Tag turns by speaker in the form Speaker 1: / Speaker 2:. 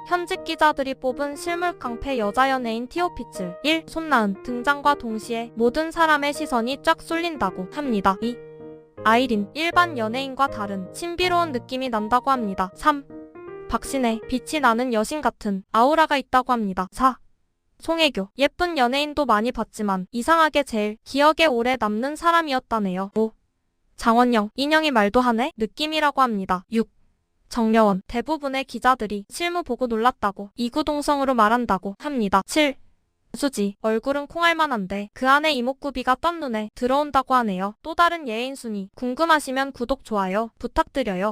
Speaker 1: 현직 기자들이 뽑은 실물 깡패 여자 연예인 티오피츠. 1. 손나은. 등장과 동시에 모든 사람의 시선이 쫙 쏠린다고 합니다. 2. 아이린. 일반 연예인과 다른 신비로운 느낌이 난다고 합니다. 3. 박신혜. 빛이 나는 여신 같은 아우라가 있다고 합니다. 4. 송혜교. 예쁜 연예인도 많이 봤지만 이상하게 제일 기억에 오래 남는 사람이었다네요. 5. 장원영. 인형이 말도 하네? 느낌이라고 합니다. 6. 정려원. 대부분의 기자들이 실무 보고 놀랐다고 이구동성으로 말한다고 합니다. 7. 수지. 얼굴은 콩알만한데 그 안에 이목구비가 떤 눈에 들어온다고 하네요. 또 다른 예인 순위 궁금하시면 구독, 좋아요 부탁드려요.